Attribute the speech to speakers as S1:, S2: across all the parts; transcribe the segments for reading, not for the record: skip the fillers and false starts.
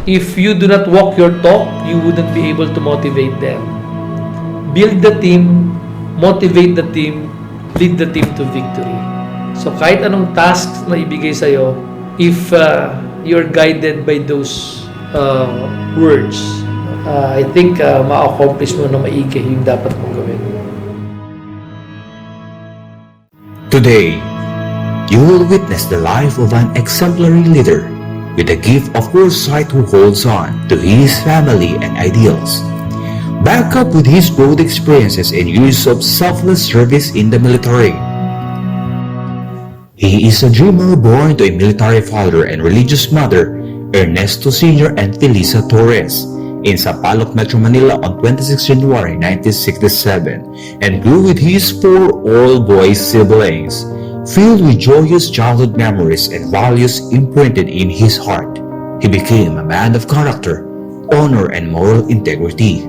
S1: If you do not walk your talk, you wouldn't be able to motivate them. Build the team, motivate the team, lead the team to victory. So kahit anong tasks na ibigay sa'yo, if you're guided by those words, I think ma-accomplish mo na maigi yung dapat mong gawin.
S2: Today, you will witness the life of an exemplary leader with a gift of foresight who holds on to his family and ideals. Back up with his broad experiences and years of selfless service in the military. He is a dreamer born to a military father and religious mother, Ernesto Sr. and Felisa Torres, in Sampaloc, Metro Manila on 26 January 1967, and grew with his 4 all-boy siblings, filled with joyous childhood memories and values imprinted in his heart. He became a man of character, honor, and moral integrity.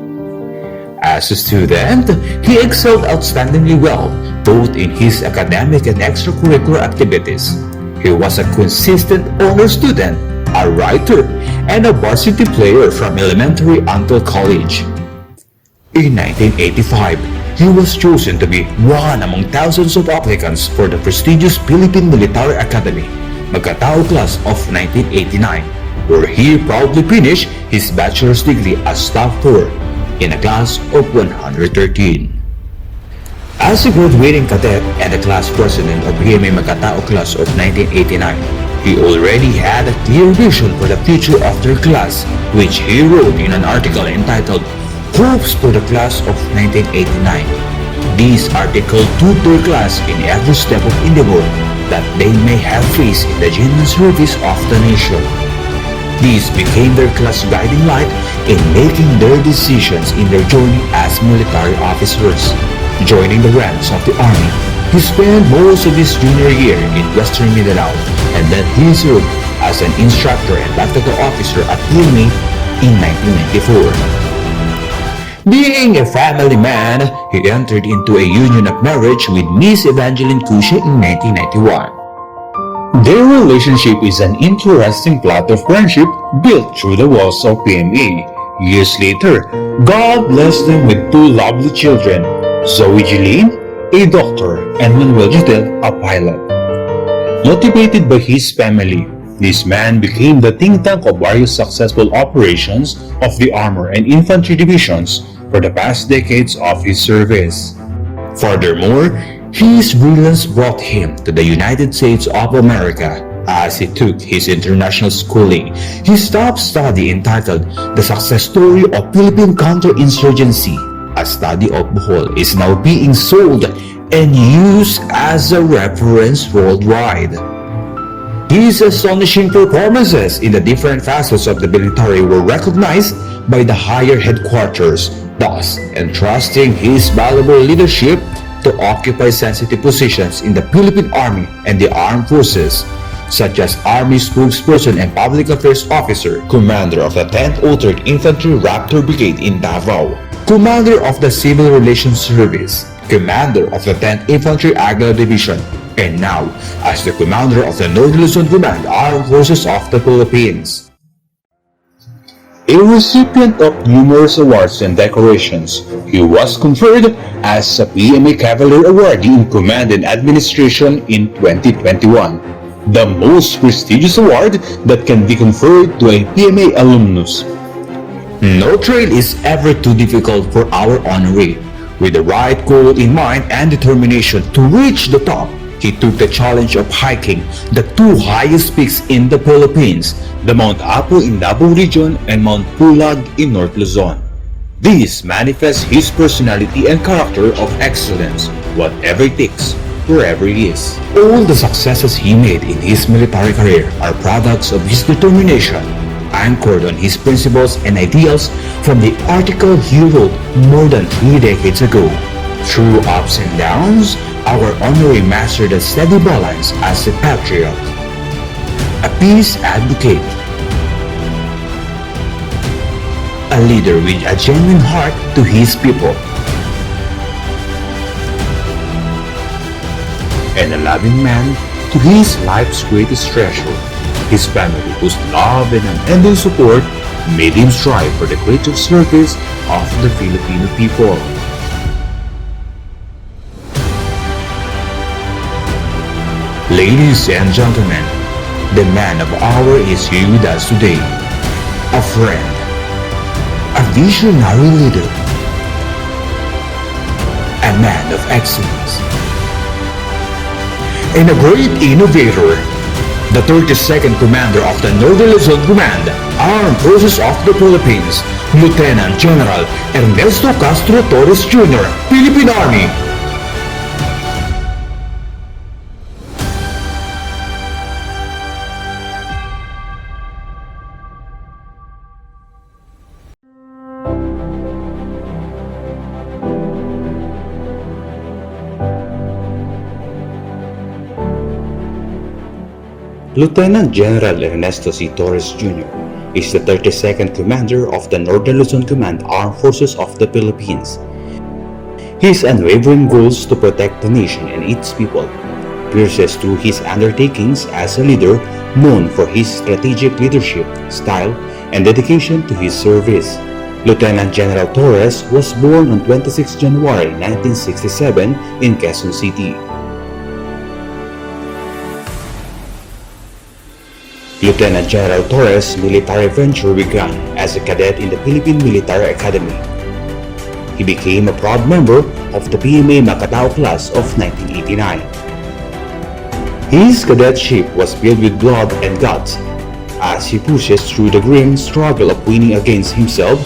S2: As a student, he excelled outstandingly well, both in his academic and extracurricular activities. He was a consistent honor student, a writer, and a varsity player from elementary until college. In 1985, he was chosen to be one among thousands of applicants for the prestigious Philippine Military Academy, Magkatao class of 1989, where he proudly finished his bachelor's degree as Staff 4 in a class of 113. As a graduating cadet and the class president of PMA Magkatao class of 1989, he already had a clear vision for the future of their class, which he wrote in an article entitled Hopes for the Class of 1989. This article took their class in every step of endeavor that they may have faced in the genuine service of the nation. These became their class guiding light in making their decisions in their journey as military officers. Joining the ranks of the Army, he spent most of his junior year in Western Mindanao, and then he served as an instructor and tactical officer at PMA in 1994. Being a family man, he entered into a union of marriage with Miss Evangeline Cushe in 1991. Their relationship is an interesting plot of friendship built through the walls of PMA. Years later, God blessed them with 2 lovely children, Zoe Jeline, a doctor, and Manuel Judel, a pilot. Motivated by his family, this man became the think tank of various successful operations of the Armor and Infantry divisions for the past decades of his service. Furthermore, his brilliance brought him to the United States of America. As he took his international schooling, his top study entitled The Success Story of Philippine Counterinsurgency, a study of Bohol, is now being sold and used as a reference worldwide. His astonishing performances in the different facets of the military were recognized by the higher headquarters, thus entrusting his valuable leadership to occupy sensitive positions in the Philippine Army and the Armed Forces, such as Army Spokesperson and Public Affairs Officer, Commander of the 10th Altered Infantry Raptor Brigade in Davao, Commander of the Civil Relations Service, Commander of the 10th Infantry Aguila Division, and now as the Commander of the North Luzon Command Armed Forces of the Philippines. A recipient of numerous awards and decorations, he was conferred as a PMA Cavalier Awardee in Command and Administration in 2021, the most prestigious award that can be conferred to a PMA alumnus. No trail is ever too difficult for our honoree. With the right goal in mind and determination to reach the top, he took the challenge of hiking the 2 highest peaks in the Philippines, the Mount Apo in Davao Region and Mount Pulag in North Luzon. This manifests his personality and character of excellence, whatever it takes, wherever he is. All the successes he made in his military career are products of his determination, anchored on his principles and ideals from the article he wrote more than 3 decades ago. Through ups and downs, our honoree mastered a steady balance as a patriot, a peace advocate, a leader with a genuine heart to his people, and a loving man to his life's greatest treasure, his family, whose love and unending support made him strive for the greater service of the Filipino people. Ladies and gentlemen, the man of hour is here with us today. A friend, a visionary leader, a man of excellence, and a great innovator, the 32nd Commander of the Northern Luzon Command, Armed Forces of the Philippines, Lieutenant General Ernesto Castro Torres Jr., Philippine Army. Lieutenant General Ernesto C. Torres Jr. is the 32nd Commander of the Northern Luzon Command Armed Forces of the Philippines. His unwavering goals to protect the nation and its people pierces through his undertakings as a leader known for his strategic leadership, style, and dedication to his service. Lieutenant General Torres was born on 26 January 1967 in Quezon City. Lieutenant General Torres' military venture began as a cadet in the Philippine Military Academy. He became a proud member of the PMA Macatao class of 1989. His cadetship was filled with blood and guts as he pushes through the grim struggle of winning against himself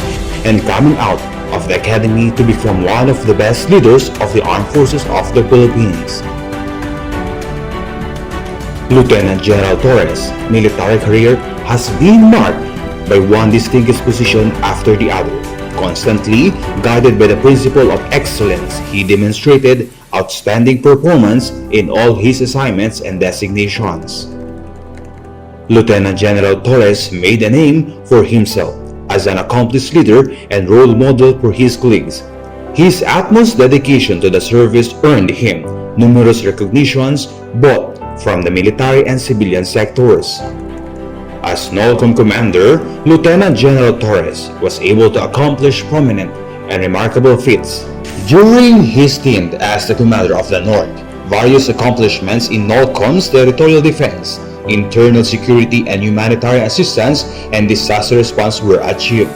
S2: and coming out of the academy to become one of the best leaders of the Armed Forces of the Philippines. Lieutenant General Torres' military career has been marked by one distinguished position after the other. Constantly guided by the principle of excellence, he demonstrated outstanding performance in all his assignments and designations. Lieutenant General Torres made a name for himself as an accomplished leader and role model for his colleagues. His utmost dedication to the service earned him numerous recognitions both from the military and civilian sectors. As Nolcom Commander, Lieutenant General Torres was able to accomplish prominent and remarkable feats. During his stint as the Commander of the North, various accomplishments in Nolcom's territorial defense, internal security and humanitarian assistance and disaster response were achieved.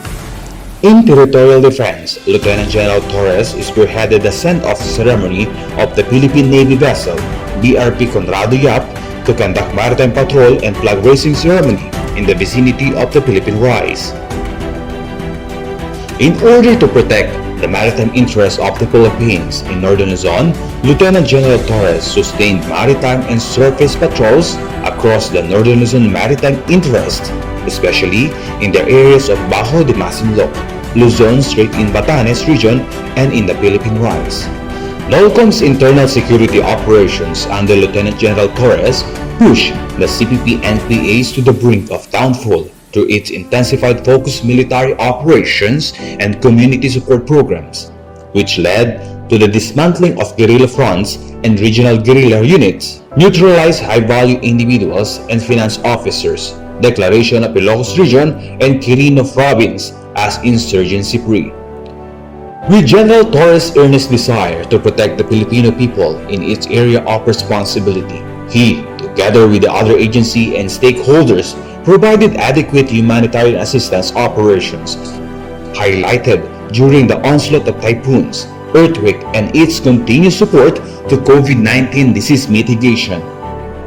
S2: In territorial defense, Lieutenant General Torres spearheaded the send-off ceremony of the Philippine Navy vessel BRP Conrado Yap to conduct maritime patrol and flag raising ceremony in the vicinity of the Philippine Rise. In order to protect the maritime interests of the Philippines in Northern Luzon, Lieutenant General Torres sustained maritime and surface patrols across the Northern Luzon maritime interest, especially in the areas of Bajo de Masinloc, Luzon Strait in Batanes region, and in the Philippine Rise. Nolcom's internal security operations under Lieutenant General Torres pushed the CPP-NPAs to the brink of downfall through its intensified focused military operations and community support programs, which led to the dismantling of guerrilla fronts and regional guerrilla units, neutralized high-value individuals and finance officers, declaration of Ilocos Region and Quirino Province as insurgency-free. With General Torres' earnest desire to protect the Filipino people in its area of responsibility, he, together with the other agency and stakeholders, provided adequate humanitarian assistance operations, highlighted during the onslaught of typhoons, earthquake, and its continued support to COVID-19 disease mitigation.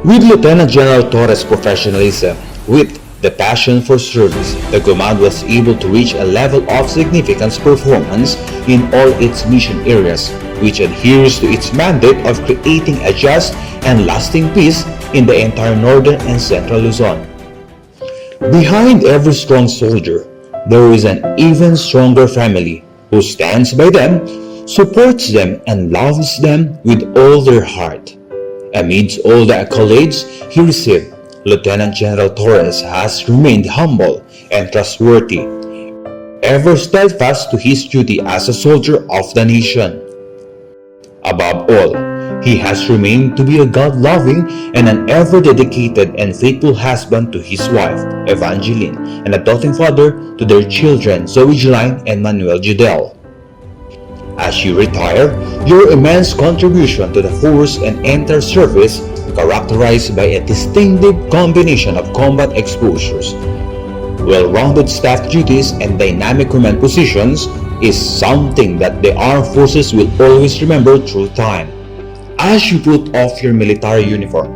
S2: With Lieutenant General Torres' professionalism, with the passion for service, the command was able to reach a level of significant performance in all its mission areas, which adheres to its mandate of creating a just and lasting peace in the entire northern and central Luzon. Behind every strong soldier, there is an even stronger family who stands by them, supports them, and loves them with all their heart. Amidst all the accolades he received, Lieutenant General Torres has remained humble and trustworthy, ever steadfast to his duty as a soldier of the nation. Above all, He has remained to be a God-loving and an ever-dedicated and faithful husband to his wife, Evangeline, and a doting father to their children, Zoe Jeline and Manuel Judel. As you retire, your immense contribution to the force and entire service, characterized by a distinctive combination of combat exposures, well-rounded staff duties, and dynamic command positions, is something that the armed forces will always remember through time. As you put off your military uniform,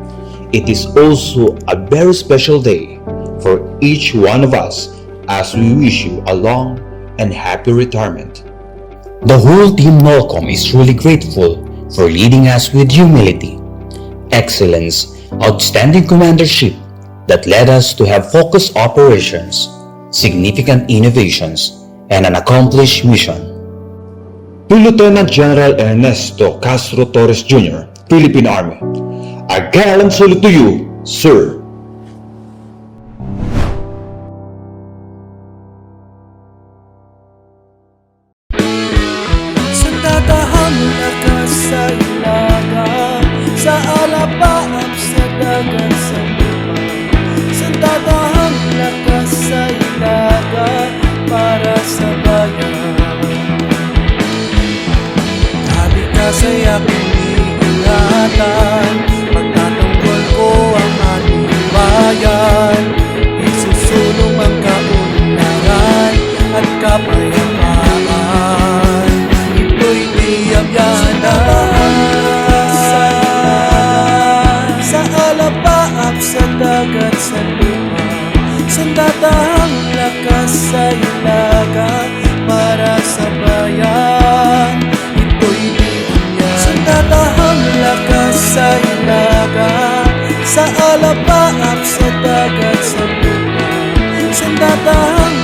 S2: it is also a very special day for each one of us as we wish you a long and happy retirement. The whole team Nolcom is truly grateful for leading us with humility, excellence, outstanding commandership that led us to have focused operations, significant innovations, and an accomplished mission. To Lieutenant General Ernesto Castro Torres Jr., Philippine Army, a gallant salute to you, sir.
S3: Sa tatahang lakas sa ilaga, sa alapaap sa dagat sa lupa, sa tatahang lakas sa ilaga para sa bayan. Kasa'y aking iingatan, pagtatanggol ko ang ating bayan, isusulong ang kaunlaran at kapayapaan. Ito'y niyamyanan sa alapaap sa dagat sa lupa, sandatahang lakas sa ilaga para sa bayan. Tatahang lakas sa ilaga, sa alapaap sa dagat sa lupa, sandatahang